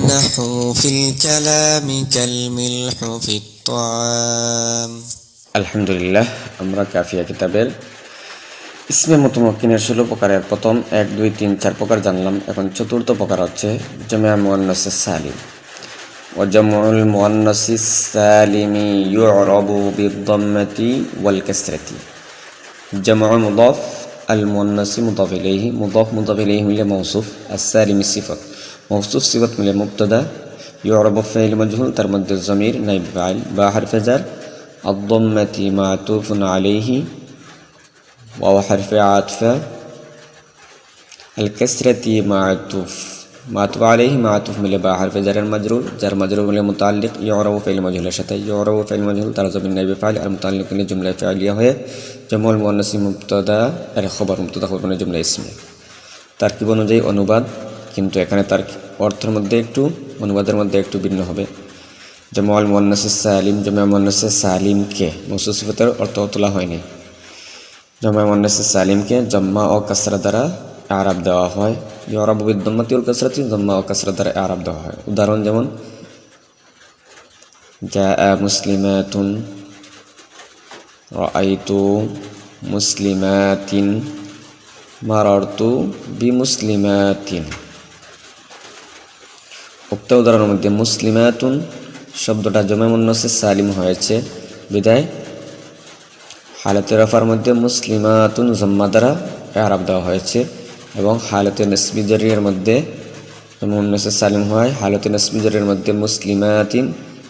النحو في الكلام كالملح في الطعام। আলহামদুলিল্লাহ, আমরা কাফিয়া কিতাবের ইসমে মুতামাক্কিনের 16 প্রকারের প্রথম 1, 2, 3, 4 প্রকার জানলাম। এখন চতুর্থ প্রকার হচ্ছে জামে মুয়ান্নাসিস সালিম। ওয়া জামউল মুয়ান্নাসিস সালিমি ইউরাবু বিদ-দাম্মাতি ওয়াল কাসরাতি। জামউ মুদাফ, আল মুয়ান্নাসি মুদাফ ইলাইহি, মুদাফ ইলাইহি মিলে মওসুফ, as-সালিমি সিফাত, মওসুফ সিফাত মিলে মুবতাদা, ইউরাবু ফাইল মাজহুল, তার মধ্যে জমির নাইব ফাইল বা হারফে জার, আদ-দাম্মাতি মা'তুফুন আলাইহি ওয়া হারফে আতফা, আল কাসরাতি মা'তুফ আলাইহি, মা'তুফ মিলে বা হারফে জারের মাজরুর, জার মাজরুর মিলে মুতাআল্লিক, ইউরাবু ফাইল মাজহুলের সাথে, ইউরাবু ফাইল মাজহুল তার জমির নাইব ফাইল আর মুতাআল্লিক মিলে জুমলা ফাইলিয়া হয়ে জামউল মুয়ান্নাসি মুবতাদা এর খবর, মুবতাদা খবর মানে জুমলা ইসমি। তারকিব অনুযায়ী অনুবাদ, কিন্তু এখানে তার অর্থের মধ্যে একটু, অনুবাদের মধ্যে একটু ভিন্ন হবে। জামউল মুয়ান্নাসিস সালিম, জামে মুয়ান্নাসিস সালিমকে মওসুফ সিফাতের অর্থ তোলা হয়নি। জামে মুয়ান্নাসিস সালিমকে জম্মা ও কাসরা দ্বারা আরাব দেওয়া হয়। ইউরাবু বিদ-দাম্মাতি ওয়াল কাসরাতি, জম্মা ও কাসরা দ্বারা আরাব দেওয়া হয়। উদাহরণ যেমন জাআ মুসলিমাতুন, রাআইতু মুসলিমাতিন, মারারতু বিমুসলিমাতিন। উক্ত উদাহরণের মধ্যে মুসলিমাতুন শব্দটা জামে মুয়ান্নাসিস সালিম হয়েছে বিদায় হালাতে রফার মধ্যে মুসলিমাতুন জম্মা দ্বারা আরাব দেওয়া হয়েছে, এবং হালাতে নাসবি জারির মধ্যে জামে মুয়ান্নাসিস সালিম হয়, হালাতে নাসবি জারির মধ্যে মুসলিমাতিন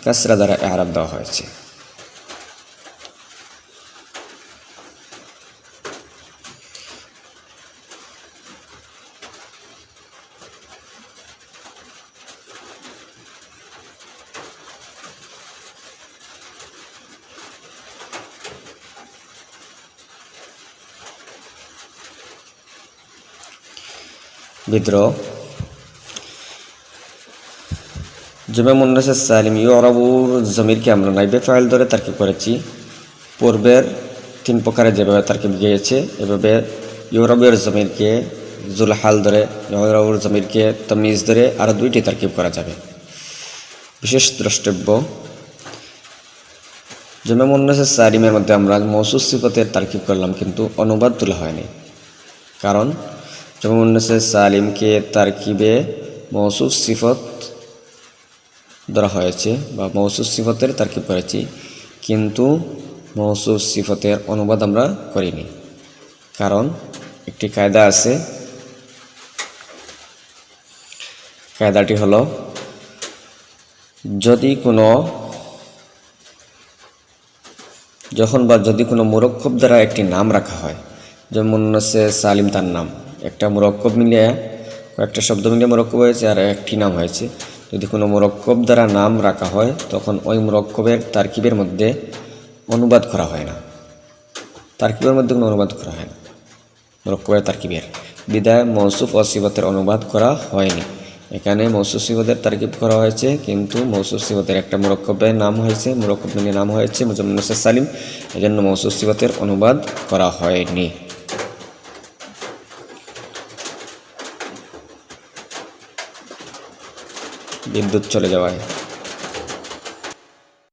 কাসরা দ্বারা আরাব দেওয়া হয়েছে। বিদ্রোহ। জামে মুয়ান্নাসিস সালিম ইউরাবুর জমিরকে আমরা নাইবে ফাইল ধরে তারকিব করেছি। পূর্বের 3 প্রকারে যেভাবে তারকিব গিয়েছে এভাবে ইউরাবের জমিরকে জুলহাল ধরে, ইউরাবুর জমিরকে তামিজ ধরে আরও 2টি তারকিব করা যাবে। বিশেষ দ্রষ্টব্য, জামে মুয়ান্নাসিস সালিমের মধ্যে আমরা মওসুফ সিফাতের তারকিব করলাম, কিন্তু অনুবাদ তোলা হয়নি। কারণ জামে মুয়ান্নাসিস সালিমকে তারকিবে মওসুফ সিফাত ধরা হয়েছে বা মওসুফ সিফাতের তারকিব করেছি, কিন্তু মওসুফ সিফাতের অনুবাদ আমরা করিনি। কারণ একটি কায়দা আছে, কায়দাটি হলো যদি কোনো মুরক্কব দ্বারা একটি নাম রাখা হয়, যেমন মুয়ান্নাসিস সালিম তার নাম, একটা মুরক্কব মিলিয়ে কয়েকটা শব্দ মিলিয়ে মুরক্কব হয়েছে আর একটি নাম হয়েছে। যদি কোনো মুরক্কব দ্বারা নাম রাখা হয় তখন ওই মুরক্কবের তারকিবের মধ্যে অনুবাদ করা হয় না, তারকিবের মধ্যে কোনো অনুবাদ করা হয় না মুরক্কবের তারকিবের বিদায় মওসুফ ও সিফাতের অনুবাদ করা হয়নি। এখানে মওসুফ সিফাতের তারকিব করা হয়েছে, কিন্তু মওসুফ সিফাতের একটা মুরক্কবের নাম হয়েছে, মুরক্কব মিলিয়ে নাম হয়েছে জামে মুয়ান্নাসিস সালিম, এজন্য মওসুফ সিফাতের অনুবাদ করা হয়নি। বিদ্যুৎ চলে যাওয়ায়